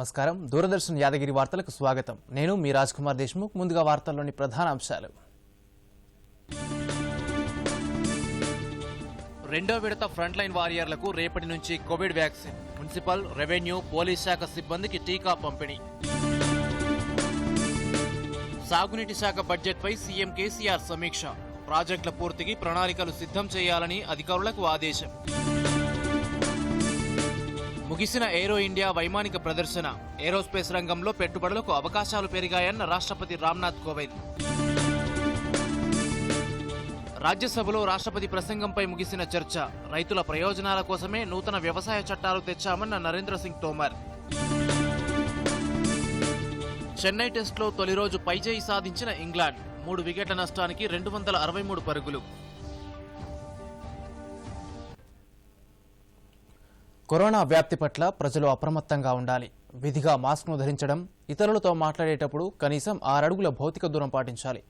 నమస్కారం. దూరదర్శన్ యాదగిరి వార్తలకు స్వాగతం. నేను మీ రాజ్ కుమార్ దేశ్ముఖ్. ముందుగా వార్తల్లోని ప్రధాన అంశాలు. రెండో విడత ఫ్రంట్ లైన్ వారియర్లకు రేపటి నుంచి Covid vaccine. Municipal, revenue, police శాఖ సిబ్బందికి టీకా పంపిణీ. సాగునీటి శాఖ బడ్జెట్పై సీఎం కేసీఆర్ సమీక్ష. ప్రాజెక్టుల పూర్తికి ప్రణాళికలు సిద్ధం చేయాలని అధికారులకు ఆదేశం. ముగిసిన ఏరో ఇండియా వైమానిక ప్రదర్శన. ఏరోస్పేస్ రంగంలో పెట్టుబడులకు అవకాశాలు పెరిగాయన్న రాష్ట్రపతి రామ్నాథ్ కోవింద్. రాజ్యసభలో రాష్ట్రపతి ప్రసంగంపై ముగిసిన చర్చ. రైతుల ప్రయోజనాల కోసమే నూతన వ్యవసాయ చట్టాలు తెచ్చామన్న నరేంద్ర సింగ్ తోమర్. చెన్నై టెస్టులో తొలి రోజు పైచేయి సాధించిన ఇంగ్లాండ్. 3 వికెట్ల నష్టానికి 263 పరుగులు. కరోనా వ్యాప్తి పట్ల ప్రజలు అప్రమత్తంగా ఉండాలి. విధిగా మాస్క్ను ధరించడం, ఇతరులతో మాట్లాడేటప్పుడు కనీసం 6 అడుగుల భౌతిక దూరం పాటించాలి.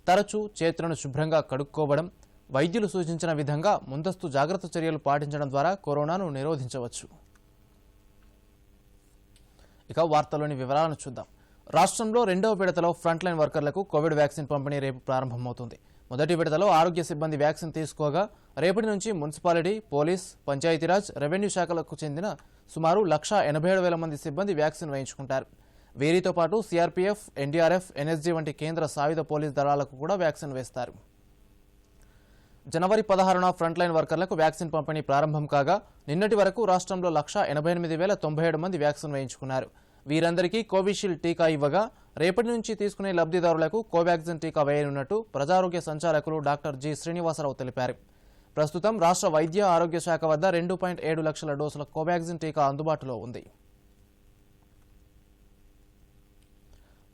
తరచూ చేతులను శుభ్రంగా కడుక్కోవడం, వైద్యులు సూచించిన విధంగా ముందస్తు జాగ్రత్త చర్యలు పాటించడం ద్వారా కరోనాను నిరోధించవచ్చు. ఇక వార్తల్లోని వివరాలను చూద్దాం. రాష్ట్రంలో రెండవ విడతలో ఫ్రంట్ లైన్ వర్కర్లకు కోవిడ్ వ్యాక్సిన్ పంపిణీ రేపు ప్రారంభమవుతుంది. మొదటి విడతలో ఆరోగ్య సిబ్బంది వ్యాక్సిన్ తీసుకోగా రేపటి నుంచి మున్సిపాలిటీ, పోలీస్, పంచాయతీరాజ్, రెవెన్యూ శాఖలకు చెందిన సుమారు 1,87,000 మంది సిబ్బంది వ్యాక్సిన్ వేయించుకుంటారు. వీరితో పాటు సీఆర్పీఎఫ్, ఎన్డీఆర్ఎఫ్, ఎన్ఎస్జీ వంటి కేంద్ర సాయుధ పోలీస్ దళాలకు కూడా వ్యాక్సిన్ వేస్తారు. జనవరి 16న ఫ్రంట్ లైన్ వర్కర్లకు వ్యాక్సిన్ పంపిణీ ప్రారంభం కాగా నిన్నటి వరకు రాష్ట్రంలో 1,88,097 మంది వ్యాక్సిన్ వేయించుకున్నారు. వీరందరికీ కోవిషీల్డ్ టీకా ఇవ్వగా రేపటి నుంచి తీసుకునే లబ్ధిదారులకు కోవాక్సిన్ టీకా వేయనున్నట్టు ప్రజారోగ్య సంచాలకులు డాక్టర్ జి శ్రీనివాసరావు తెలిపారు. ప్రస్తుతం రాష్ట్ర వైద్య ఆరోగ్య శాఖ వద్ద 2.7 లక్షల డోసుల కోవాక్సిన్ టీకా అందుబాటులో ఉంది.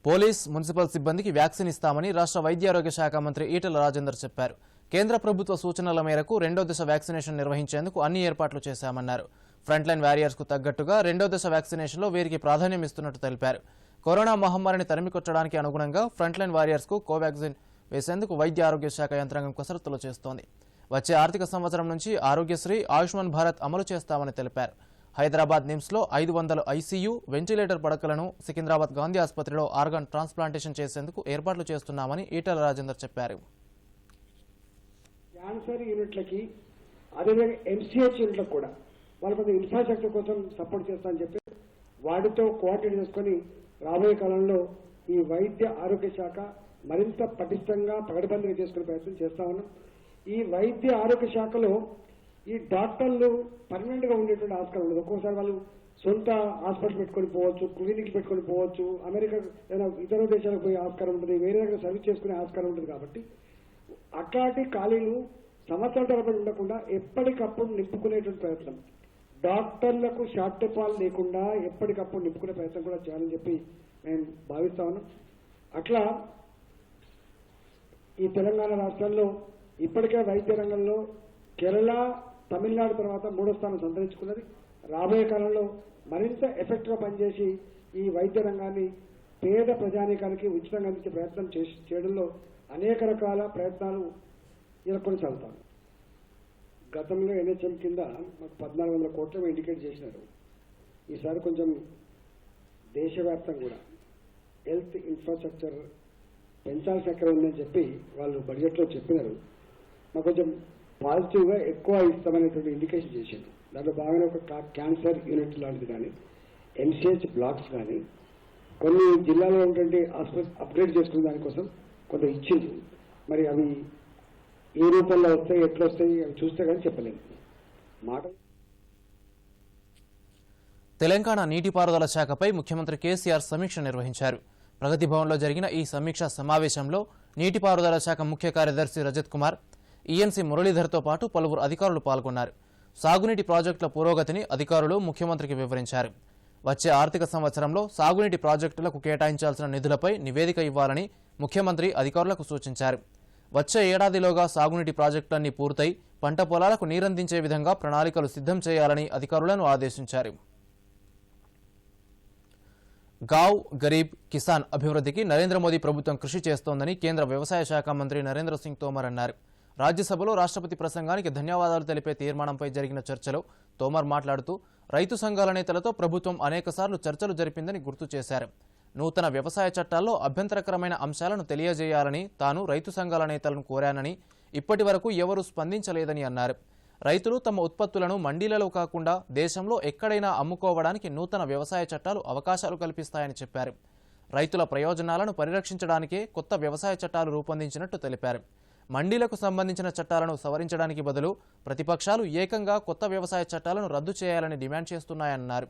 పోలీస్, మున్సిపల్ సిబ్బందికి వ్యాక్సిన్ ఇస్తామని రాష్ట్ర వైద్య ఆరోగ్య శాఖ మంత్రి ఈటెల రాజేందర్ చెప్పారు. కేంద్ర ప్రభుత్వ సూచనల మేరకు రెండో దశ వ్యాక్సినేషన్ నిర్వహించేందుకు అన్ని ఏర్పాట్లు చేశామన్నారు. ఫ్రంట్ లైన్ వారియర్స్ కు తగ్గట్టుగా రెండో దశ వ్యాక్సినేషన్లో వీరికి ప్రాధాన్యం ఇస్తున్నట్టు తెలిపారు. కరోనా మహమ్మారిని తరిమికొట్టడానికి అనుగుణంగా ఫ్రంట్ లైన్ వారియర్స్ కు కోవాక్సిన్ వేసేందుకు వైద్య ఆరోగ్య శాఖ యంత్రాంగం కసరత్తులు చేస్తోంది. వచ్చే ఆర్థిక సంవత్సరం నుంచి ఆరోగ్యశ్రీ, ఆయుష్మాన్ భారత్ అమలు చేస్తామని తెలిపారు. హైదరాబాద్ నిమ్స్లో 500 ఐసీయూ వెంటిలేటర్ పడకలను, సికింద్రాబాద్ గాంధీ ఆసుపత్రిలో ఆర్గాన్ ట్రాన్స్ప్లాంటేషన్ చేసేందుకు ఏర్పాట్లు చేస్తున్నామని ఈటెల రాజేందర్ చెప్పారు. క్యాన్సర్ యూనిట్లకి అదేవిధంగా ఎంసీహెచ్ యూనిట్లకు కూడా వాళ్ళ కొంత ఇన్ఫ్రాస్ట్రక్చర్ కోసం సపోర్ట్ చేస్తామని చెప్పి వాటితో కోఆర్డినేట్ చేసుకుని రాబోయే కాలంలో ఈ వైద్య ఆరోగ్య శాఖ మరింత పటిష్టంగా పగడబందీగా చేసుకునే ప్రయత్నం చేస్తా ఉన్నాం. ఈ వైద్య ఆరోగ్య శాఖలో ఈ డాక్టర్లు పర్మనెంట్ గా ఉండేటువంటి ఆస్కారం ఉండదు. ఒక్కోసారి వాళ్ళు సొంత హాస్పిటల్ పెట్టుకొని పోవచ్చు, క్లినిక్ పెట్టుకొని పోవచ్చు, అమెరికా ఏదైనా ఇతర దేశాలకు పోయే ఆస్కారం ఉంటుంది, వేరే దగ్గర సర్వీస్ చేసుకునే ఆస్కారం ఉంటుంది. కాబట్టి అట్లాంటి ఖాళీలు సంవత్సరాల తరబడి ఉండకుండా ఎప్పటికప్పుడు నింపుకునేటువంటి ప్రయత్నం, డాక్టర్లకు షార్ట్ఫాల్ లేకుండా ఎప్పటికప్పుడు నింపుకునే ప్రయత్నం కూడా చేయాలని చెప్పి మేము భావిస్తా ఉన్నాం. అట్లా ఈ తెలంగాణ రాష్ట్రంలో ఇప్పటికే వైద్య రంగంలో కేరళ, తమిళనాడు తర్వాత 3వ స్థానం సంతరించుకున్నది. రాబోయే కాలంలో మరింత ఎఫెక్ట్గా పనిచేసి ఈ వైద్య రంగాన్ని పేద ప్రజానీకానికి ఉచితంగా అందించే ప్రయత్నం చేయడంలో అనేక రకాల ప్రయత్నాలు ఇలా కొనసాగుతాం. గతంలో ఎన్హెచ్ఎం కింద మాకు 1,400 కోట్లు ఇండికేట్ చేసినారు. ఈసారి కొంచెం దేశవ్యాప్తంగా కూడా హెల్త్ ఇన్ఫ్రాస్ట్రక్చర్ పెంచాల్సిన ఎక్కడ ఉందని చెప్పి వాళ్ళు బడ్జెట్లో చెప్పినారు. మాకు కొంచెం పాజిటివ్గా ఎక్కువ ఇస్తామనేటువంటి ఇండికేషన్ చేశారు. దాంట్లో బాగానే ఒక క్యాన్సర్ యూనిట్ లాంటిది కానీ, ఎంసీహెచ్ బ్లాక్స్ కానీ, కొన్ని జిల్లాలో ఉన్నటువంటి హాస్పిటల్ అప్గ్రేడ్ చేసుకునే దానికోసం కొంత ఇచ్చింది. మరి అవి ఏ రూపంలో వస్తాయి, ఎట్లా వస్తాయి అవి చూస్తే కానీ చెప్పలేము మాట. తెలంగాణ నీటిపారుదల శాఖపై ముఖ్యమంత్రి కేసీఆర్ సమీక్ష నిర్వహించారు. ప్రగతి భవన్లో జరిగిన ఈ సమీక్షా సమావేశంలో నీటిపారుదల శాఖ ముఖ్య కార్యదర్శి రజత్ కుమార్, ఈఎన్సీ మురళీధర్తో పాటు పలువురు అధికారులు పాల్గొన్నారు. సాగునీటి ప్రాజెక్టుల పురోగతిని అధికారులు ముఖ్యమంత్రికి వివరించారు. వచ్చే ఆర్థిక సంవత్సరంలో సాగునీటి ప్రాజెక్టులకు కేటాయించాల్సిన నిధులపై నివేదిక ఇవ్వాలని ముఖ్యమంత్రి అధికారులకు సూచించారు. వచ్చే ఏడాదిలోగా సాగునీటి ప్రాజెక్టులన్నీ పూర్తయి పంట పొలాలకు నీరందించే విధంగా ప్రణాళికలు సిద్ధం చేయాలని అధికారులను ఆదేశించారు. గావ్, గరీబ్, కిసాన్ అభివృద్ధికి నరేంద్ర మోదీ ప్రభుత్వం కృషి చేస్తోందని కేంద్ర వ్యవసాయ శాఖ మంత్రి నరేంద్ర సింగ్ తోమర్ అన్నారు. రాజ్యసభలో రాష్ట్రపతి ప్రసంగానికి ధన్యవాదాలు తెలిపే తీర్మానంపై జరిగిన చర్చలో తోమర్ మాట్లాడుతూ రైతు సంఘాల నేతలతో ప్రభుత్వం అనేకసార్లు చర్చలు జరిపిందని గుర్తు చేశారు. నూతన వ్యవసాయ చట్టాల్లో అభ్యంతరకరమైన అంశాలను తెలియజేయాలని తాను రైతు సంఘాల నేతలను కోరానని, ఇప్పటి వరకు ఎవరూ స్పందించలేదని అన్నారు. రైతులు తమ ఉత్పత్తులను మండీలలో కాకుండా దేశంలో ఎక్కడైనా అమ్ముకోవడానికి నూతన వ్యవసాయ చట్టాలు అవకాశాలు కల్పిస్తాయని చెప్పారు. రైతుల ప్రయోజనాలను పరిరక్షించడానికే కొత్త వ్యవసాయ చట్టాలు రూపొందించినట్టు తెలిపారు. మండీలకు సంబంధించిన చట్టాలను సవరించడానికి బదులు ప్రతిపక్షాలు ఏకంగా కొత్త వ్యవసాయ చట్టాలను రద్దు చేయాలని డిమాండ్ చేస్తున్నాయన్నారు.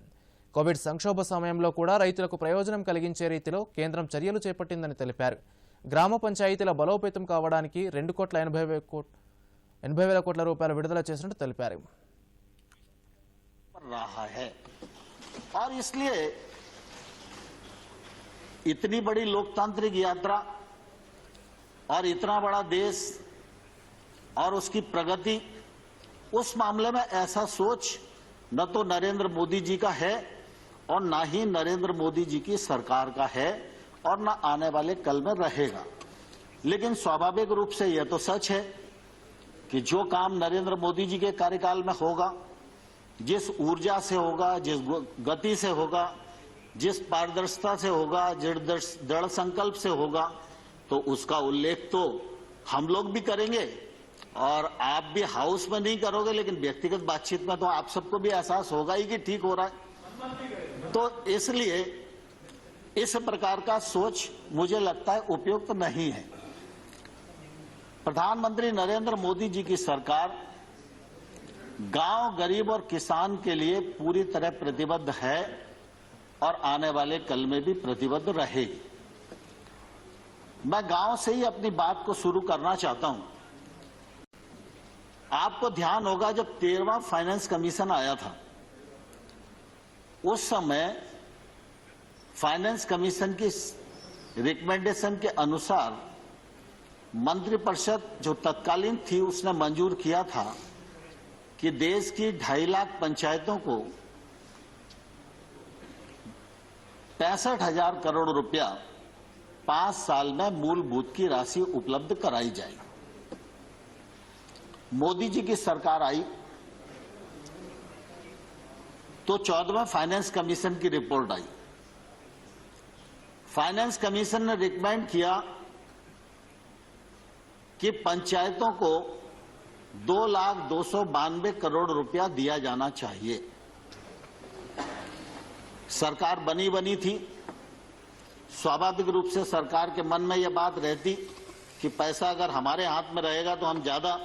కోవిడ్ సంక్షోభ సమయంలో కూడా రైతులకు ప్రయోజనం కలిగించే రీతిలో కేంద్రం చర్యలు చేపట్టిందని తెలిపారు. గ్రామ పంచాయతీల బలోపేతం కావడానికి 2,80,000 కోట్ల రూపాయలు విడుదల చేసినట్టు తెలిపారు. और इसलिए इतनी बड़ी लोकतांत्रिक यात्रा और इतना बड़ा देश और उसकी प्रगति, उस मामले में ऐसा सोच न तो नरेंद्र मोदी जी का है और न ही नरेंद्र मोदी जी की सरकार का है और न आने वाले कल में रहेगा. लेकिन स्वाभाविक रूप से यह तो सच है कि जो काम नरेंद्र मोदी जी के कार्यकाल में होगा, जिस ऊर्जा से होगा, जिस गति से होगा, जिस पारदर्शिता से होगा, जिस दृढ़ संकल्प से होगा, तो उसका उल्लेख तो हम लोग भी करेंगे और आप भी हाउस में नहीं करोगे, लेकिन व्यक्तिगत बातचीत में तो आप सबको भी एहसास होगा ही कि ठीक हो रहा है. तो इसलिए इस प्रकार का सोच मुझे लगता है उपयुक्त नहीं है. प्रधानमंत्री नरेंद्र मोदी जी की सरकार गांव, गरीब और किसान के लिए पूरी तरह प्रतिबद्ध है और आने वाले कल में भी प्रतिबद्ध रहेगी. मैं गांव से ही अपनी बात को शुरू करना चाहता हूं. आपको ध्यान होगा जब 13वां फाइनेंस कमीशन आया था, उस समय फाइनेंस कमीशन की रिकमेंडेशन के अनुसार मंत्रिपरिषद जो तत्कालीन थी उसने मंजूर किया था कि देश की 2.5 लाख पंचायतों को 65,000 करोड़ रुपया 5 साल में मूलभूत की राशि उपलब्ध कराई जाएगी. मोदी जी की सरकार आई तो 14वें फाइनेंस कमीशन की रिपोर्ट आई. फाइनेंस कमीशन ने रिकमेंड किया कि पंचायतों को 2,292 करोड़ रुपया दिया जाना चाहिए. सरकार बनी थी. स्वाभाविक रूप से सरकार के मन में यह बात रहती कि पैसा अगर हमारे हाथ में रहेगा तो हम ज्यादा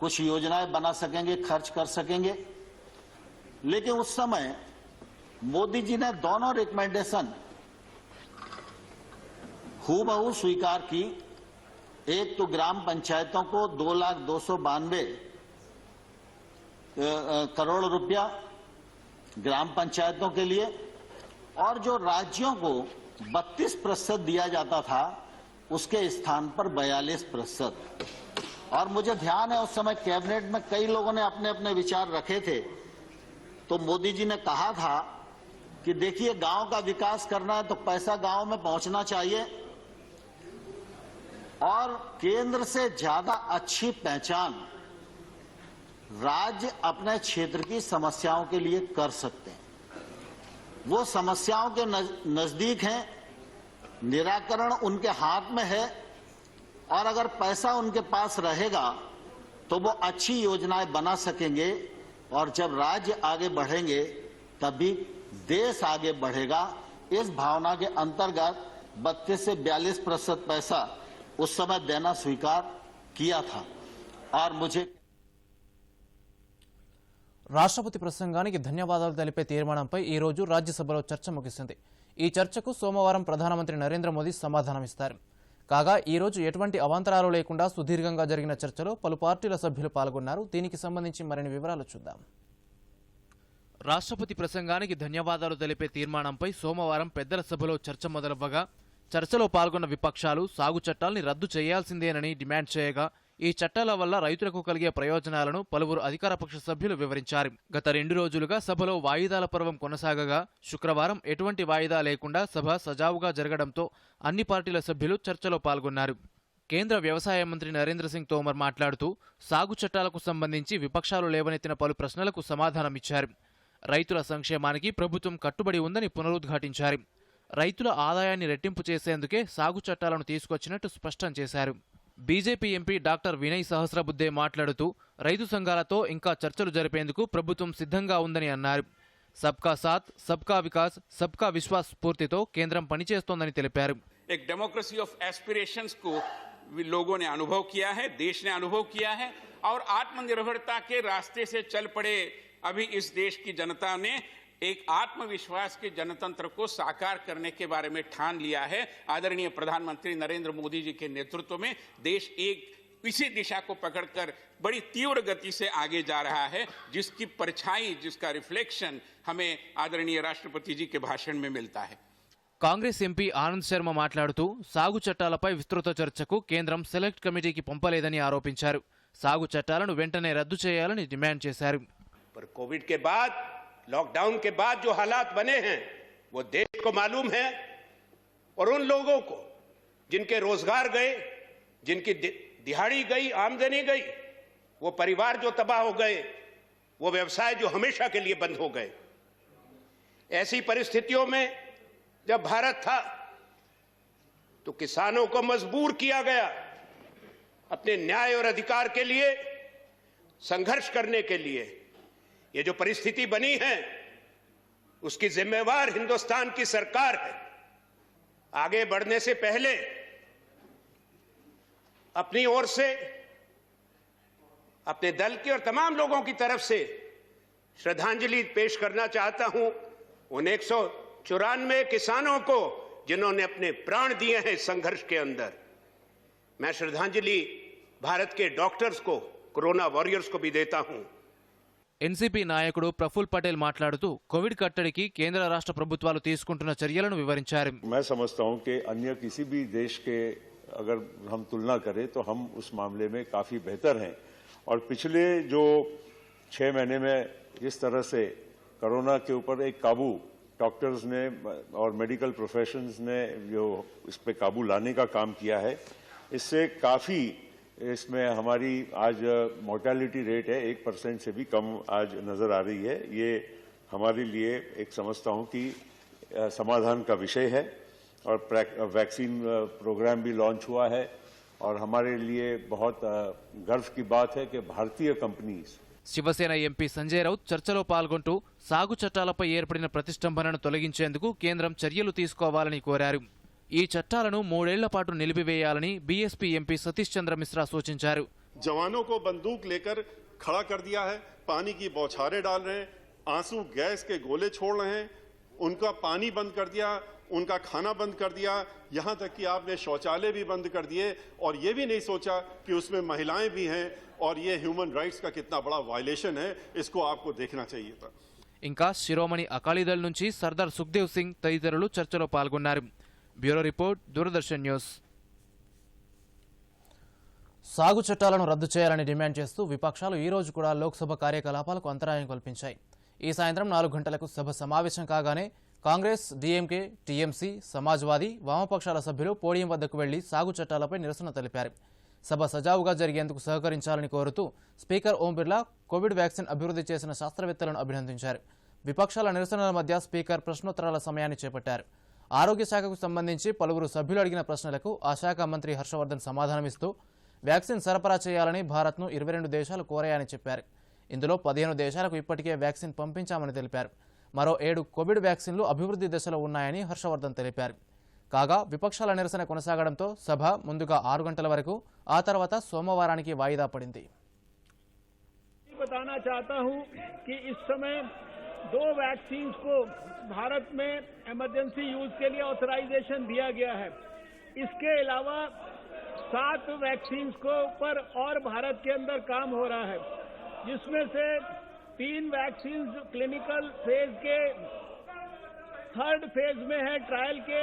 कुछ योजनाएं बना सकेंगे, खर्च कर सकेंगे. लेकिन उस समय मोदी जी ने दोनों रिकमेंडेशन हूबहू स्वीकार की. एक तो ग्राम पंचायतों को 2,292 करोड़ रुपया ग्राम पंचायतों के लिए, और जो राज्यों को 32% दिया जाता था उसके स्थान पर 42%. और मुझे ध्यान है उस समय कैबिनेट में कई लोगों ने अपने अपने विचार रखे थे. तो मोदी जी ने कहा था कि देखिए, गांव का विकास करना है तो पैसा गांव में पहुंचना चाहिए और केंद्र से ज्यादा अच्छी पहचान राज्य अपने क्षेत्र की समस्याओं के लिए कर सकते हैं. वो समस्याओं के नजदीक हैं, निराकरण उनके हाथ में है, और अगर पैसा उनके पास रहेगा तो वो अच्छी योजनाएं बना सकेंगे. और जब राज्य आगे बढ़ेंगे तभी देश आगे बढ़ेगा. इस भावना के अंतर्गत 32 से 42% पैसा उस समय देना स्वीकार किया था. और मुझे రాష్ట్రపతి ప్రసంగానికి ధన్యవాదాలు తెలిపే తీర్మానంపై ఈ రోజు రాజ్యసభలో చర్చ ముగిసింది. ఈ చర్చకు సోమవారం ప్రధానమంత్రి నరేంద్ర మోదీ సమాధానమిస్తారు. కాగా ఈ రోజు ఎటువంటి అవాంతరాలు లేకుండా సుదీర్ఘంగా జరిగిన చర్చలో పలు పార్టీల సభ్యులు పాల్గొన్నారు. దీనికి సంబంధించి మరిన్ని వివరాలు చూద్దాం. రాష్ట్రపతి ప్రసంగానికి ధన్యవాదాలు తెలిపే తీర్మానంపై సోమవారం పెద్దల సభలో చర్చ మొదలవ్వగా చర్చలో పాల్గొన్న విపక్షాలు సాగు చట్టాల్ని రద్దు చేయాల్సిందేనని డిమాండ్ చేయగా, ఈ చట్టాల వల్ల రైతులకు కలిగే ప్రయోజనాలను పలువురు అధికారపక్ష సభ్యులు వివరించారు. గత 2 రోజులుగా సభలో వాయిదాల పర్వం కొనసాగగా శుక్రవారం ఎటువంటి వాయిదా లేకుండా సభ సజావుగా జరగడంతో అన్ని పార్టీల సభ్యులు చర్చలో పాల్గొన్నారు. కేంద్ర వ్యవసాయ మంత్రి నరేంద్ర సింగ్ తోమర్ మాట్లాడుతూ సాగు చట్టాలకు సంబంధించి విపక్షాలు లేవనెత్తిన పలు ప్రశ్నలకు సమాధానమిచ్చారు. రైతుల సంక్షేమానికి ప్రభుత్వం కట్టుబడి ఉందని పునరుద్ఘాటించారు. రైతుల ఆదాయాన్ని రెట్టింపు చేసేందుకే సాగు చట్టాలను తీసుకొచ్చినట్టు స్పష్టం చేశారు. బీజేపీ ఎంపీ డాక్టర్ వినయ్ సహస్రబుద్ధే మాట్లాడుతూ రైతు సంఘాలతో ఇంకా చర్చలు జరిపేందుకు ప్రభుత్వం సిద్ధంగా ఉందని అన్నారు. సబ్కా సాత్, సబ్కా వికాస్, సబ్కా విశ్వాస్ స్ఫూర్తితో కేంద్రం పనిచేస్తోందని తెలిపారు. एक डेमोक्रेसी ऑफ एस्पिरेशंस को लोगों ने अनुभव किया है, देश ने अनुभव किया है और आत्मनिर्भरता के रास्ते से चल पड़े अभी इस देश की जनता ने एक आत्मविश्वास के जनतंत्र को साकार करने के बारे में ठान लिया है. आदरणीय प्रधानमंत्री नरेंद्र मोदी जी के नेतृत्व में देश एक इसी दिशा को पकड़कर बड़ी तीव्र गति से आगे जा रहा है, जिसकी परछाई, जिसका रिफ्लेक्शन हमें आदरणीय राष्ट्रपति जी के भाषण में मिलता है. కాంగ్రెస్ ఎంపీ ఆనంద్ శర్మ మాట్లాడుతూ సాగు చట్టాలపై విస్తృత చర్చకు కేంద్రం సెలెక్ట్ కమిటీకి పంపలేదని ఆరోపించారు. సాగు చట్టాలను వెంటనే రద్దు చేయాలని డిమాండ్ చేశారు. पर कोविड के बाद, लॉकडाउन के बाद जो हालात बने हैं वो देश को मालूम है और उन लोगों को जिनके रोजगार गए, जिनकी दिहाड़ी गई, आमदनी गई, वो परिवार जो तबाह हो गए, वो व्यवसाय जो हमेशा के लिए बंद हो गए. ऐसी परिस्थितियों में जब भारत था तो किसानों को मजबूर किया गया अपने न्याय और अधिकार के लिए संघर्ष करने के लिए. ये जो परिस्थिति बनी है उसकी जिम्मेवार हिंदुस्तान की सरकार है. आगे बढ़ने से पहले अपनी ओर से, अपने दल की और तमाम लोगों की तरफ से श्रद्धांजलि पेश करना चाहता हूं उन 194 किसानों को जिन्होंने अपने प्राण दिए हैं संघर्ष के अंदर. मैं श्रद्धांजलि भारत के डॉक्टर्स को, कोरोना वॉरियर्स को भी देता हूं. ఎన్సీపీ నాయకుడు ప్రఫుల్ పటేల్ మాట్లాడుతూ కోవిడ్ కట్టడికి కేంద్ర రాష్ట్ర ప్రభుత్వాలు తీసుకుంటున్న చర్యలను వివరించారు. मैं समझता हूं कि अन्य किसी भी देश के अगर हम तुलना करें तो हम उस मामले में काफी बेहतर हैं. और पिछले जो 6 महीने में जिस तरह से कोरोना के ऊपर एक काबू डॉक्टर्स ने और मेडिकल प्रोफेशंस ने जो इस पे काबू लाने का काम किया है, इससे काफी इसमें हमारी आज मोर्टेलिटी रेट है 1% से भी कम आज नजर आ रही है. ये हमारे लिए एक समझता हूं कि समाधान का विषय है. और वैक्सीन प्रोग्राम भी लॉन्च हुआ है और हमारे लिए बहुत गर्व की बात है कि भारतीय कंपनीज. శివసేన ఎంపీ సంజయ్ రౌత్ చర్చలో పాల్గొంటూ సాగు చట్టాలపై ఏర్పడిన ప్రతిష్టంభనను తొలగించేందుకు కేంద్రం చర్యలు తీసుకోవాలని కోరారు. ఈ చట్టాలను 3 ఏళ్ల పాటు నిలిపివేయాలని బీఎస్పీ ఎంపీ సతీష్ చంద్ర మిశ్రా సూచించారు. जवानों को बंदूक लेकर खड़ा कर दिया है, पानी की बौछारें डाल रहे हैं, आंसू गैस के गोले छोड़ रहे हैं, उनका पानी बंद कर दिया, उनका खाना बंद कर दिया, यहां तक कि आपने शौचालय भी बंद कर दिए और ये भी नहीं सोचा कि उसमें महिलाएं भी हैं और ये ह्यूमन राइट्स का कितना बड़ा वायलेशन है. इसको आपको देखना चाहिए था. ఇంకా శిరోమణి అకాలీదళ్ నుంచి సర్దార్ సుఖ్దేవ్ సింగ్ తదితరులు చర్చలో పాల్గొన్నారు. Bureau report, Doordarshan news. సాగు చట్టాలను రద్దు చేయాలని డిమాండ్ చేస్తూ విపక్షాలు ఈ రోజు కూడా లోక్సభ కార్యకలాపాలకు అంతరాయం కల్పించాయి. ఈ సాయంత్రం 4 గంటలకు సభ సమావేశం కాగానే కాంగ్రెస్, డీఎంకే, టీఎంసీ, సమాజ్వాదీ, వామపక్షాల సభ్యులు పోడియం వద్దకు వెళ్లి సాగు చట్టాలపై నిరసన తెలిపారు. సభ సజావుగా జరిగేందుకు సహకరించాలని కోరుతూ speaker Om Birla Covid vaccine అభివృద్ధి చేసిన శాస్త్రవేత్తలను అభినందించారు. విపక్షాల నిరసనల మధ్య స్పీకర్ ప్రశ్నోత్తరాల సమయాన్ని చేపట్టారు. ఆరోగ్య శాఖకు సంబంధించి పలువురు సభ్యులు అడిగిన ప్రశ్నలకు ఆ శాఖ మంత్రి హర్షవర్ధన్ సమాధానమిస్తూ వ్యాక్సిన్ సరఫరా చేయాలని భారత్ను 22 దేశాలు కోరాయని చెప్పారు. ఇందులో 15 దేశాలకు ఇప్పటికే వ్యాక్సిన్ పంపించామని తెలిపారు. మరో 7 కోవిడ్ వ్యాక్సిన్లు అభివృద్ధి దశలో ఉన్నాయని హర్షవర్ధన్ తెలిపారు. కాగా విపక్షాల నిరసన కొనసాగడంతో సభ ముందుగా 6 గంటల వరకు, ఆ తర్వాత సోమవారానికి వాయిదా పడింది. बताना चाहता हूं कि इस समय 2 वैक्सीन को भारत में इमरजेंसी यूज के लिए ऑथराइजेशन दिया गया है. इसके अलावा 7 वैक्सीन को पर और भारत के अंदर काम हो रहा है, जिसमें से 3 वैक्सीन क्लिनिकल फेज के 3rd फेज में है ट्रायल के,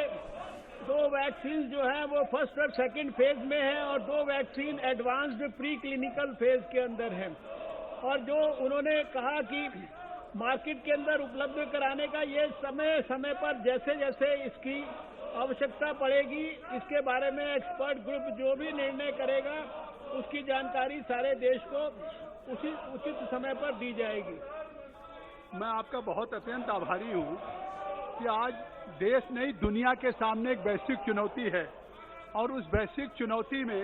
2 वैक्सीन जो है वो 1st और 2nd फेज में है और 2 vaccine advanced pre clinical phase के अंदर है. और जो उन्होंने कहा कि मार्केट के अंदर उपलब्ध कराने का ये समय समय पर जैसे जैसे इसकी आवश्यकता पड़ेगी, इसके बारे में एक्सपर्ट ग्रुप जो भी निर्णय करेगा उसकी जानकारी सारे देश को उचित समय पर दी जाएगी। मैं आपका बहुत अत्यंत आभारी हूं कि आज देश नहीं दुनिया के सामने एक वैश्विक चुनौती है और उस वैश्विक चुनौती में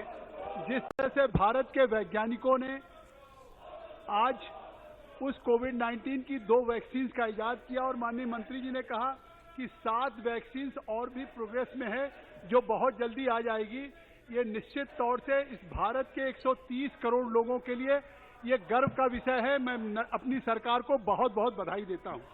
जिस तरह से भारत के वैज्ञानिकों ने आज उस कोविड-19 की 2 वैक्सीन का इजाद किया और माननीय मंत्री जी ने कहा कि 7 वैक्सीन और भी प्रोग्रेस में है जो बहुत जल्दी आ जाएगी। ये निश्चित तौर से इस भारत के 130 करोड़ लोगों के लिए ये गर्व का विषय है। मैं अपनी सरकार को बहुत बहुत बधाई देता हूं।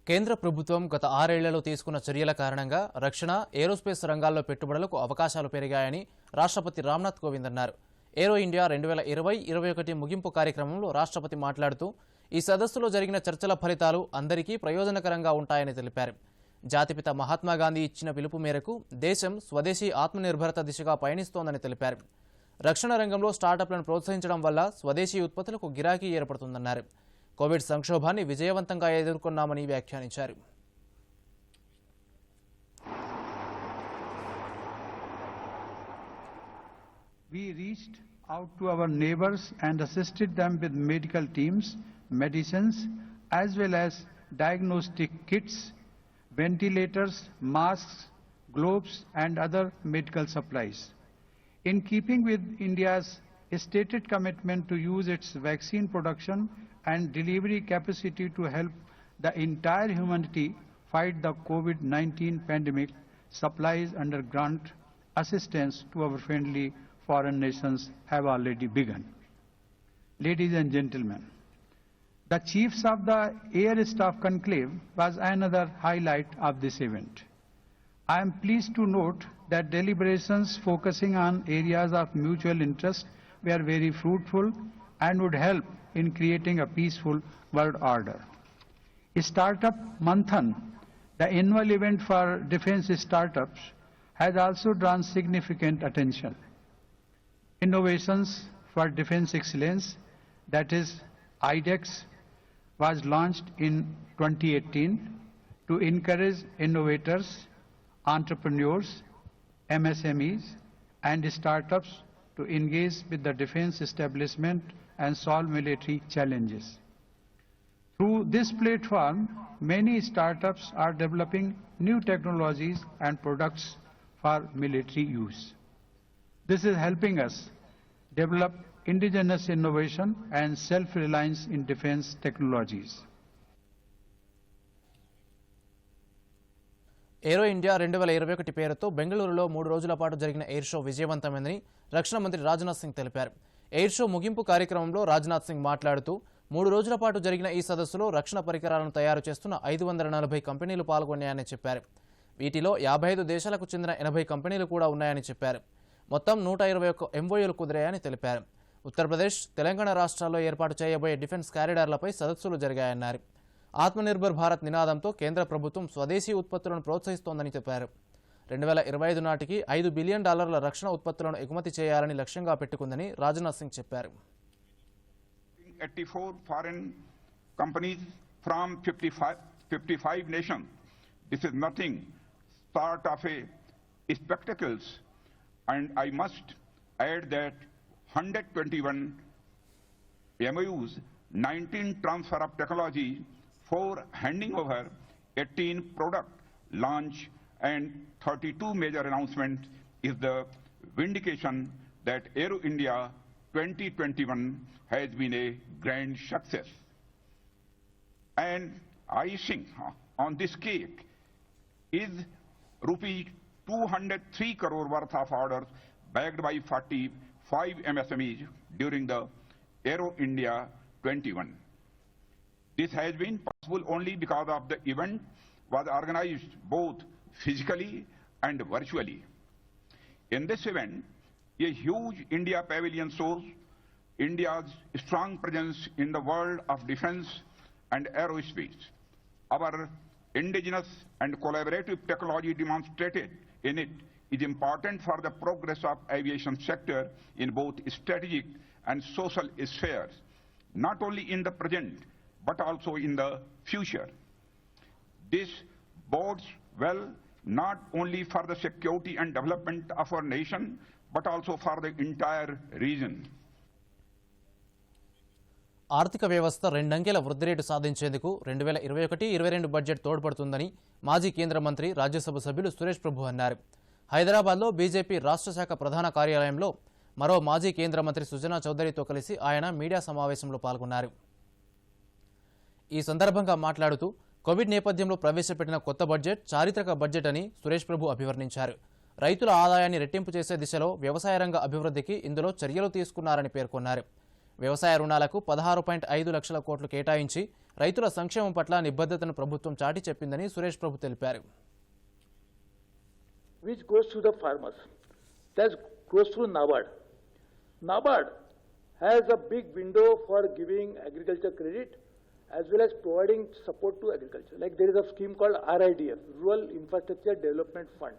కేంద్ర ప్రభుత్వం గత 6 ఏళ్లలో తీసుకున్న చర్యల కారణంగా రక్షణ, ఏరోస్పేస్ రంగాల్లో పెట్టుబడులకు అవకాశాలు పెరిగాయని రాష్ట్రపతి రామ్నాథ్ కోవింద్ అన్నారు. ఏరో ఇండియా 2020-21 ముగింపు కార్యక్రమంలో రాష్ట్రపతి మాట్లాడుతూ ఈ సదస్సులో జరిగిన చర్చల ఫలితాలు అందరికీ ప్రయోజనకరంగా ఉంటాయని తెలిపారు. జాతిపిత మహాత్మాగాంధీ ఇచ్చిన పిలుపు మేరకు దేశం స్వదేశీ ఆత్మనిర్భరత దిశగా పయనిస్తోందని తెలిపారు. రక్షణ రంగంలో స్టార్టప్లను ప్రోత్సహించడం వల్ల స్వదేశీ ఉత్పత్తులకు గిరాకీ ఏర్పడుతుందన్నారు. కోవిడ్ సంక్షోభాన్ని విజయవంతంగా ఎదుర్కొన్నామని వ్యాఖ్యానించారు. We reached out to our neighbors and assisted them with medical teams, medicines, as well as diagnostic kits, ventilators, masks, gloves, and other medical supplies. In keeping with India's stated commitment to use its vaccine production and delivery capacity to help the entire humanity fight the COVID-19 pandemic, supplies under grant assistance to our friendly foreign nations have already begun. Ladies and gentlemen, the Chiefs of the Air Staff Conclave was another highlight of this event. I am pleased to note that deliberations focusing on areas of mutual interest were very fruitful and would help in creating a peaceful world order. Startup Manthan, the annual event for defense startups, has also drawn significant attention. Innovations for Defense Excellence, that is IDEX, was launched in 2018 to encourage innovators, entrepreneurs, MSMEs, and startups to engage with the defense establishment and solve military challenges. Through this platform, many startups are developing new technologies and products for military use. This is helping us develop indigenous innovation and self-reliance in defense technologies. Aero India 2021 పేరుతో బెంగళూరులో 3 రోజుల పాటు జరిగిన air show విజయవంతమైందని రక్షణ మంత్రి రాజ్నాథ్ సింగ్ తెలిపారు. Air show ముగింపు కార్యక్రమంలో రాజ్నాథ్ సింగ్ మాట్లాడుతూ 3 రోజుల పాటు జరిగిన ఈ సదస్సులో రక్షణ పరికరాలను తయారు చేస్తున్న 540 కంపెనీలు పాల్గొన్నాయని చెప్పారు. వీటిలో 55 దేశాలకు చెందిన 80 కంపెనీలు కూడా ఉన్నాయని చెప్పారు. మొత్తం 121 ఎంఓయూలు కుదిరాయని తెలిపారు. ఉత్తరప్రదేశ్, తెలంగాణ రాష్ట్రాల్లో ఏర్పాటు చేయబోయే డిఫెన్స్ కారిడార్లపై సదస్సులు జరిగాయన్నారు. ఆత్మనిర్భర్ భారత్ నినాదంతో కేంద్ర ప్రభుత్వం స్వదేశీ ఉత్పత్తులను ప్రోత్సహిస్తోందని చెప్పారు. 2025 నాటికి $5 బిలియన్ రక్షణ ఉత్పత్తులను ఎగుమతి చేయాలని లక్ష్యంగా పెట్టుకుందని రాజ్నాథ్ సింగ్ చెప్పారు. 84 foreign companies from 55 nations. This is nothing part of a spectacles, and I must add that 121 MOUs, 19 transfer of technology, 4 handing over, 18 product launch, and 32 major announcements is the vindication that Aero India 2021 has been a grand success. And icing on this cake is rupee 203 crore worth of orders backed by 45 MSMEs during the Aero India 21. This has been possible only because of the event was organized both physically and virtually. In this event, a huge India pavilion shows India's strong presence in the world of defense and aerospace. Our indigenous and collaborative technology demonstrated in it is important for the progress of aviation sector in both strategic and social spheres, not only in the present but also in the future. This bodes well not only for the security and development of our nation, but also for the entire region. ఆర్థిక వ్యవస్థ రెండంకెల వృద్ధి rate సాధించేందుకు 2021-22 budget తోడ్పడుతుందని మాజీ కేంద్ర మంత్రి రాజ్యసభ సభ్యులు సురేష్ ప్రభు అన్నారు. హైదరాబాద్లో బీజేపీ రాష్ట్ర శాఖ ప్రధాన కార్యాలయంలో మరో మాజీ కేంద్ర మంత్రి సుజనా చౌదరితో కలిసి ఆయన మీడియా సమావేశంలో పాల్గొన్నారు. ఈ సందర్భంగా మాట్లాడుతూ కోవిడ్ నేపథ్యంలో ప్రవేశపెట్టిన కొత్త బడ్జెట్ చారిత్రక బడ్జెట్ అని సురేష్ ప్రభు అభివర్ణించారు. రైతుల ఆదాయాన్ని రెట్టింపు చేసే దిశలో వ్యవసాయ రంగ అభివృద్ధికి ఇందులో చర్యలు తీసుకున్నారని పేర్కొన్నారు. వ్యవసాయ రుణాలకు 16.5 లక్షల కోట్లు కేటాయించి రైతుల సంక్షేమం పట్ల నిబద్ధతను ప్రభుత్వం చాటి చెప్పిందని సురేష్ ప్రభు తెలిపారు. Which goes to the farmers, that goes through NABARD. NABARD has a big window for giving agriculture credit as well as providing support to agriculture. Like there is a scheme called RIDF, Rural Infrastructure Development Fund.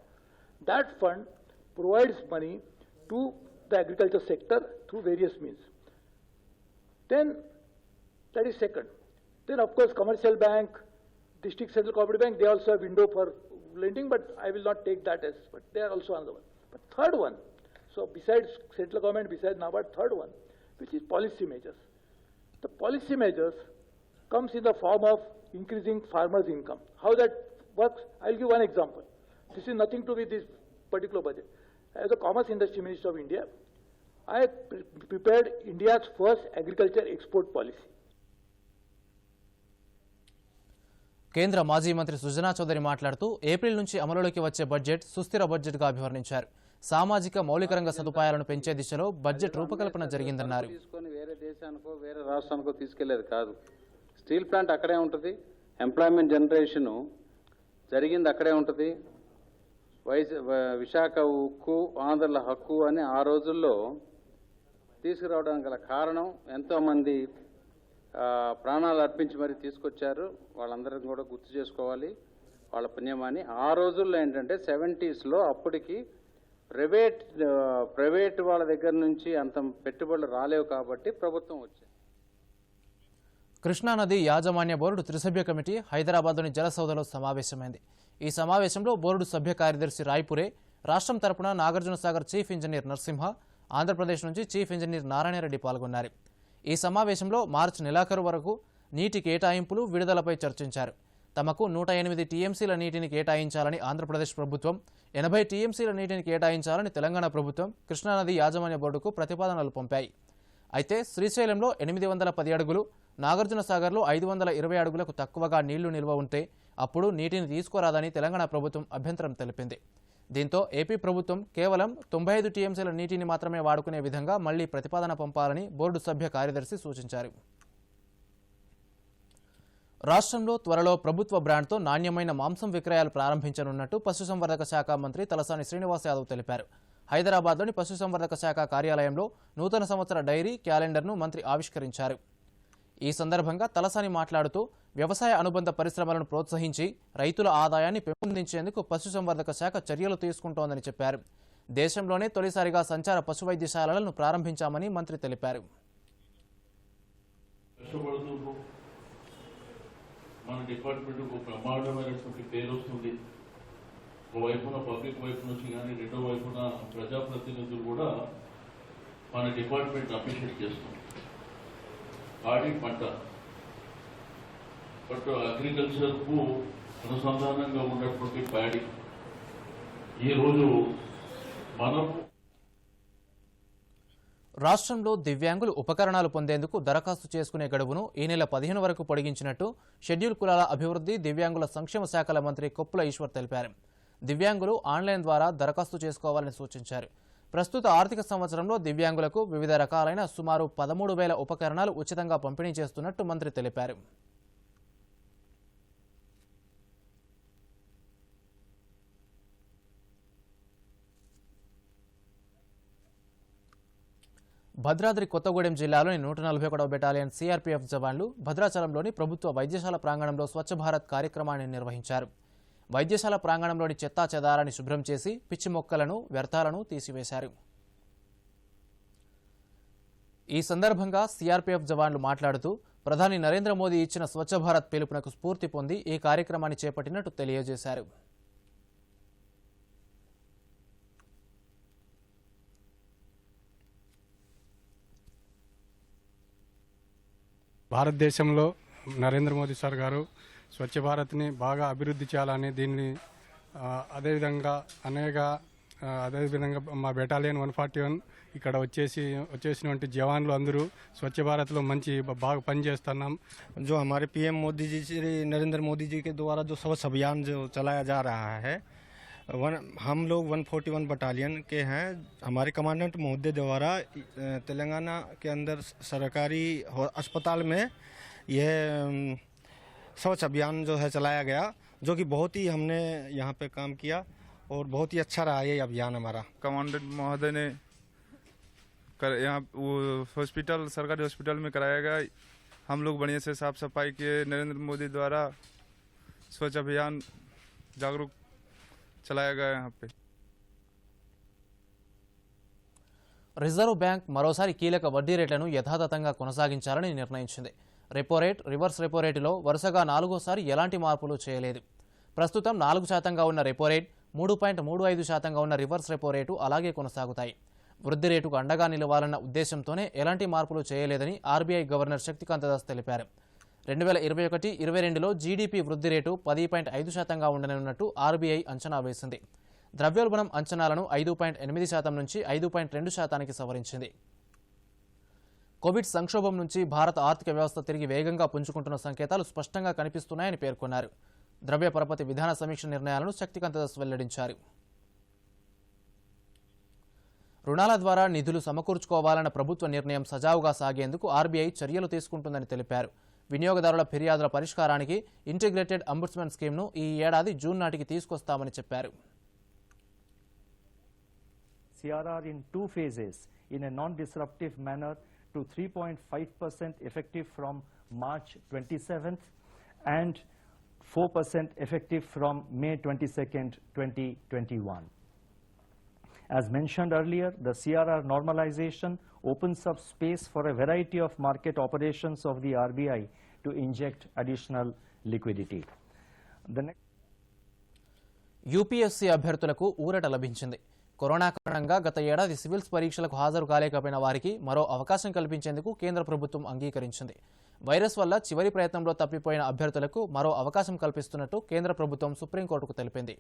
That fund provides money to the agriculture sector through various means. Then, that is second. Then of course commercial bank, district central cooperative bank, they also have window for lending, but I will not take that as, but they are also another one. But third one, so besides central government, besides NABARD, third one, which is policy measures. The policy measures comes in the form of increasing farmers' income. How that works, I'll give one example. This is nothing to do with this particular budget. As a Commerce Industry Minister of India, I prepared India's first agriculture export policy. కేంద్ర మాజీ మంత్రి సుజనా చౌదరి మాట్లాడుతూ April నుంచి అమలులోకి వచ్చే budget సుస్థిర బడ్జెట్గా అభివర్ణించారు. సామాజిక మౌలిక రంగ సదుపాయాలను పెంచే దిశలో బడ్జెట్ రూపకల్పన జరిగిందన్నారు. వేరే దేశానికో వేరే రాష్ట్రానికో తీసుకెళ్లేది కాదు. స్టీల్ ప్లాంట్ అక్కడే ఉంటుంది, ఎంప్లాయ్మెంట్ జనరేషన్ జరిగింది అక్కడే ఉంటుంది. విశాఖ ఉక్కు ఆంధ్రుల హక్కు అని ఆ రోజుల్లో తీసుకురావడానికి గల కారణం ఎంతోమంది ప్రాణాలు అర్పించి మరీ తీసుకొచ్చారు. వాళ్ళందరిని కూడా గుర్తు చేసుకోవాలి, వాళ్ళ పుణ్యమాని. ఆ రోజుల్లో ఏంటంటే 70s అప్పటికి ప్రైవేట్ వాళ్ళ దగ్గర నుంచి అంత పెట్టుబడులు రాలేవు కాబట్టి ప్రభుత్వం వచ్చింది. కృష్ణానది యాజమాన్య బోర్డు త్రిసభ్య కమిటీ హైదరాబాద్లోని జలసౌధలో సమావేశమైంది. ఈ సమావేశంలో బోర్డు సభ్య కార్యదర్శి రాయ్పురే, రాష్ట్రం తరపున నాగార్జునసాగర్ చీఫ్ ఇంజనీర్ నరసింహ, ఆంధ్రప్రదేశ్ నుంచి చీఫ్ ఇంజనీర్ నారాయణరెడ్డి పాల్గొన్నారు. ఈ సమావేశంలో మార్చి నెలాఖరు వరకు నీటి కేటాయింపులు విడుదలపై చర్చించారు. తమకు 108 టీఎంసీల నీటిని కేటాయించాలని ఆంధ్రప్రదేశ్ ప్రభుత్వం, 80 టీఎంసీల నీటిని కేటాయించాలని తెలంగాణ ప్రభుత్వం కృష్ణానది యాజమాన్య బోర్డుకు ప్రతిపాదనలు పంపాయి. అయితే శ్రీశైలంలో 810 అడుగులు, నాగార్జునసాగర్లో 520 అడుగులకు తక్కువగా నీళ్లు నిల్వ ఉంటే అప్పుడు నీటిని తీసుకోరాదని తెలంగాణ ప్రభుత్వం అభ్యంతరం తెలిపింది. దీంతో ఏపీ ప్రభుత్వం కేవలం 95 టీఎంసీల నీటిని మాత్రమే వాడుకునే విధంగా మళ్లీ ప్రతిపాదన పంపాలని బోర్డు సభ్య కార్యదర్శి సూచించారు. రాష్ట్రంలో త్వరలో ప్రభుత్వ బ్రాండ్తో నాణ్యమైన మాంసం విక్రయాలు ప్రారంభించనున్నట్టు పశుసంవర్ధక శాఖ మంత్రి తలసాని శ్రీనివాస్ యాదవ్ తెలిపారు. హైదరాబాద్లోని పశుసంవర్ధక శాఖ కార్యాలయంలో నూతన సంవత్సర డైరీ క్యాలెండర్ను మంత్రి ఆవిష్కరించారు. ఈ సందర్భంగా తలసాని మాట్లాడుతూ వ్యవసాయ అనుబంధ పరిశ్రమలను ప్రోత్సహించి రైతుల ఆదాయాన్ని పెంపొందించేందుకు పశుసంవర్ధక శాఖ చర్యలు తీసుకుంటోందని చెప్పారు. దేశంలోనే తొలిసారిగా సంచార పశు వైద్యశాలలను ప్రారంభించామని మంత్రి తెలిపారు. మన డిపార్ట్మెంట్ ఒక ప్రమాదమైనటువంటి పేరు వస్తుంది. ఒకవైపున పబ్లిక్ వైపు నుంచి కానీ రెండో వైపున ప్రజాప్రతినిధులు కూడా మన డిపార్ట్మెంట్ అప్రిషియేట్ చేస్తాం. పాడి పంట బట్ అగ్రికల్చర్కు అనుసంధానంగా ఉన్నటువంటి ప్యాడీ ఈరోజు మనం రాష్ట్రంలో దివ్యాంగులు ఉపకరణాలు పొందేందుకు దరఖాస్తు చేసుకునే గడువును ఈ నెల 15 వరకు పొడిగించినట్టు షెడ్యూల్ కులాల అభివృద్ధి దివ్యాంగుల సంక్షేమ శాఖల మంత్రి కొప్పుల ఈశ్వర్ తెలిపారు. దివ్యాంగులు ఆన్లైన్ ద్వారా దరఖాస్తు చేసుకోవాలని సూచించారు. ప్రస్తుత ఆర్థిక సంవత్సరంలో దివ్యాంగులకు వివిధ రకాలైన సుమారు 13,000 ఉపకరణాలు ఉచితంగా పంపిణీ చేస్తున్నట్టు మంత్రి తెలిపారు. భద్రాద్రి కొత్తగూడెం జిల్లాలోని 141వ బెటాలియన్ సిఆర్పీఎఫ్ జవాన్లు భద్రాచలంలోని ప్రభుత్వ వైద్యశాల ప్రాంగణంలో స్వచ్ఛ భారత్ కార్యక్రమాన్ని నిర్వహించారు. వైద్యశాల ప్రాంగణంలోని చెత్తా చెదారాన్ని శుభ్రం చేసి పిచ్చి మొక్కలను, వ్యర్థాలను తీసివేశారు. ఈ సందర్భంగా సిఆర్పీఎఫ్ జవాన్లు మాట్లాడుతూ ప్రధాని నరేంద్ర మోదీ ఇచ్చిన స్వచ్ఛ భారత్ పిలుపునకు స్ఫూర్తి పొంది ఈ కార్యక్రమాన్ని చేపట్టినట్టు తెలియజేశారు. భారతదేశంలో నరేంద్ర మోదీ సార్ గారు స్వచ్ఛ భారత్ని బాగా అభివృద్ధి చేయాలని దీన్ని అదేవిధంగా అదేవిధంగా మా బెటాలియన్ 141 ఇక్కడ వచ్చేసినటువంటి జవాన్లు అందరూ స్వచ్ఛ భారత్లో మంచి బాగా పనిచేస్తున్నాం. जो हमारे पीएम मोदी जी श्री नरेंद्र मोदी जी के द्वारा जो स्वच्छ अभियान जो चलाया जा रहा है, हम लोग 141 बटालियन के हैं. हमारे कमांडेंट महोदय द्वारा तेलंगाना के अंदर सरकारी अस्पताल में यह स्वच्छ अभियान जो है चलाया गया, जो कि बहुत ही हमने यहाँ पे काम किया और बहुत ही अच्छा रहा ये अभियान हमारा. कमांडेंट महोदय ने यहाँ हॉस्पिटल सरकारी हॉस्पिटल में कराया गया. हम लोग बढ़िया से साफ सफाई किए. नरेंद्र मोदी द्वारा स्वच्छ अभियान जागरूक चलाया गया यहाँ पे. రిజర్వ్ బ్యాంక్ మరోసారి కీలక వడ్డీ రేట్లను యథాతథంగా కొనసాగించాలని నిర్ణయించింది. రెపో రేట్, రివర్స్ రెపో రేటులో వరుసగా 4వసారి ఎలాంటి మార్పులు చేయలేదు. ప్రస్తుతం 4% ఉన్న రెపో రేట్, 3.35% ఉన్న రివర్స్ రెపో రేటు అలాగే కొనసాగుతాయి. వృద్ధి రేటుకు అండగా నిలవాలన్న ఉద్దేశంతోనే ఎలాంటి మార్పులు చేయలేదని ఆర్బీఐ గవర్నర్ శక్తికాంత దాస్ తెలిపారు. 2021-22లో జీడీపీ వృద్ధి రేటు 10.5%గా ఉండనున్నట్టు ఆర్బీఐ అంచనా వేసింది. ద్రవ్యోల్బణం అంచనాలను 5.8% నుంచి 5.2%కి సవరించింది. కోవిడ్ సంక్షోభం నుంచి భారత ఆర్థిక వ్యవస్థ తిరిగి వేగంగా పుంజుకుంటున్న సంకేతాలు స్పష్టంగా కనిపిస్తున్నాయని పేర్కొన్నారు. ద్రవ్య పరపతి విధాన సమీక్ష నిర్ణయాలను శక్తికాంత దాస్ వెల్లడించారు. రుణాల ద్వారా నిధులు సమకూర్చుకోవాలన్న ప్రభుత్వ నిర్ణయం సజావుగా సాగేందుకు ఆర్బీఐ చర్యలు తీసుకుంటుందని తెలిపారు. వినియోగదారుల ఫిర్యాదుల పరిష్కారానికి ఇంటిగ్రేటెడ్ అంబుడ్స్మన్ స్కీమ్ను ఈ ఏడాది జూన్ నాటికి తీసుకొస్తామని చెప్పారు. CRR in 2 phases in a non-disruptive manner to 3.5% effective from March 27th and 4% effective from May 22nd, 2021. As mentioned earlier, the CRR normalization opens up space for a variety of market operations of the RBI to inject additional liquidity. UPSC అభ్యర్థులకు ఊరట లభించింది. Corona కారణంగా గత ఏడాది civils పరీక్షలకు హాజరు కాలేకపోయిన వారికి మరో అవకాశం కల్పించేందుకు కేంద్ర ప్రభుత్వం అంగీకరించింది. వైరస్ వల్ల చివరి ప్రయత్నంలో తప్పిపోయిన అభ్యర్థులకు మరో అవకాశం కల్పిస్తున్నట్టు కేంద్ర ప్రభుత్వం సుప్రీంకోర్టుకు తెలిపింది.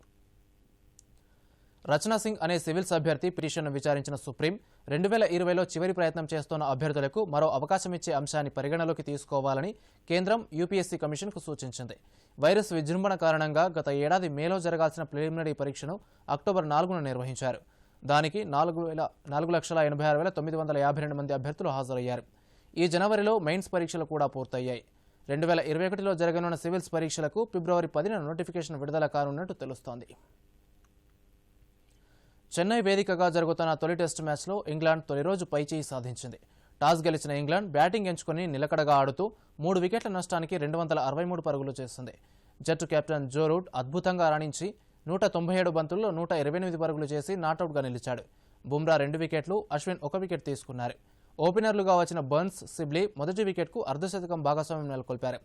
రచనా సింగ్ అనే సివిల్స్ అభ్యర్థి పిటిషన్ను విచారించిన సుప్రీం 2020లో చివరి ప్రయత్నం చేస్తున్న అభ్యర్థులకు మరో అవకాశం ఇచ్చే అంశాన్ని పరిగణలోకి తీసుకోవాలని కేంద్రం యూపీఎస్సీ కమిషన్కు సూచించింది. వైరస్ విజృంభణ కారణంగా గత ఏడాది మేలో జరగాల్సిన ప్రిలిమినరీ పరీక్షను అక్టోబర్ 4న నిర్వహించారు. దానికి 4,86,952 మంది అభ్యర్థులు హాజరయ్యారు. ఈ జనవరిలో మెయిన్స్ పరీక్షలు కూడా పూర్తయ్యాయి. 2021లో జరగనున్న సివిల్స్ పరీక్షలకు ఫిబ్రవరి 10న నోటిఫికేషన్ విడుదల కానున్నట్టు తెలుస్తోంది. చెన్నై వేదికగా జరుగుతున్న తొలి టెస్టు మ్యాచ్లో ఇంగ్లాండ్ తొలి రోజు పైచేయి సాధించింది. టాస్ గెలిచిన ఇంగ్లాండ్ బ్యాటింగ్ ఎంచుకుని నిలకడగా ఆడుతూ 3 వికెట్ల నష్టానికి 263 పరుగులు చేసింది. జట్టు కెప్టెన్ జో రూట్ అద్భుతంగా రాణించి 197 బంతుల్లో 128 పరుగులు చేసి నాటౌట్గా నిలిచాడు. బుమ్రా 2 వికెట్లు, అశ్విన్ 1 వికెట్ తీసుకున్నారు. ఓపెనర్లుగా వచ్చిన బర్న్స్, సిబ్లీ మొదటి వికెట్కు అర్ధశతకం భాగస్వామ్యం నెలకొల్పారు.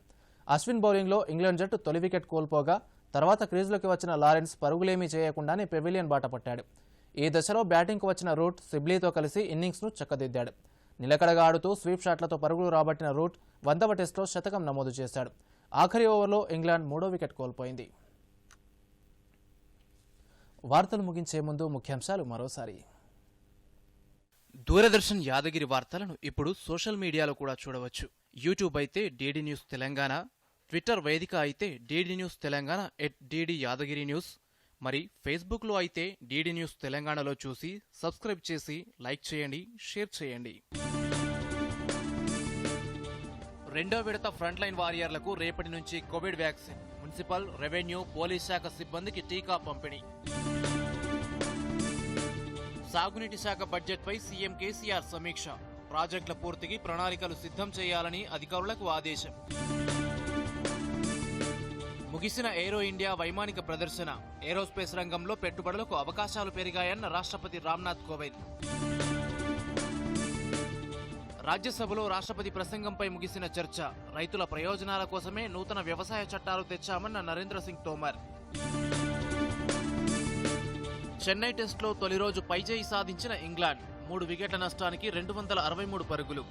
అశ్విన్ బౌలింగ్లో ఇంగ్లాండ్ జట్టు తొలి వికెట్ కోల్పోగా తర్వాత క్రీజులోకి వచ్చిన లారెన్స్ పరుగులేమీ చేయకుండానే పెవిలియన్ బాట పట్టాడు. ఈ దశలో బ్యాటింగ్కు వచ్చిన రూట్ సిబ్లీతో కలిసి ఇన్నింగ్స్ను చక్కదిద్దాడు. నిలకడగా ఆడుతూ స్వీప్ షాట్లతో పరుగులు రాబట్టిన రూట్ 100వ టెస్టులో శతకం నమోదు చేశాడు. ఆఖరి ఓవర్లో ఇంగ్లాండ్ 3వ వికెట్ కోల్పోయింది. వార్తలు ముగించే ముందు ముఖ్యాంశాలు మరోసారి. దూరదర్శన్ యాదగిరి వార్తలను ఇప్పుడు సోషల్ మీడియాలో కూడా చూడవచ్చు. యూట్యూబ్ అయితే డీడీ న్యూస్ తెలంగాణ, ట్విట్టర్ వేదిక అయితే DD news Telangana @DD Yadagiri news, మరి ఫేస్బుక్లో అయితే డీడీ న్యూస్ తెలంగాణలో చూసి సబ్స్క్రైబ్ చేసి లైక్ చేయండి, షేర్ చేయండి. రెండో విడత ఫ్రంట్ లైన్ వారియర్లకు రేపటి నుంచి Covid vaccine. Municipal, revenue, police శాఖ సిబ్బందికి టీకా పంపిణీ. సాగునీటి శాఖ బడ్జెట్పై సీఎం కేసీఆర్ సమీక్ష. ప్రాజెక్టుల పూర్తికి ప్రణాళికలు సిద్ధం చేయాలని అధికారులకు ఆదేశం. ముగిసిన ఏరో ఇండియా వైమానిక ప్రదర్శన. ఏరోస్పేస్ రంగంలో పెట్టుబడులకు అవకాశాలు పెరిగాయన్న రాష్ట్రపతి రామ్నాథ్ కోవింద్. రాజ్యసభలో రాష్ట్రపతి ప్రసంగంపై ముగిసిన చర్చ. రైతుల ప్రయోజనాల కోసమే నూతన వ్యవసాయ చట్టాలు తెచ్చామన్న నరేంద్ర సింగ్ తోమర్. చెన్నై టెస్టులో తొలి రోజు పైచేయి సాధించిన ఇంగ్లాండ్ 3 వికెట్ల నష్టానికి 263 పరుగులు.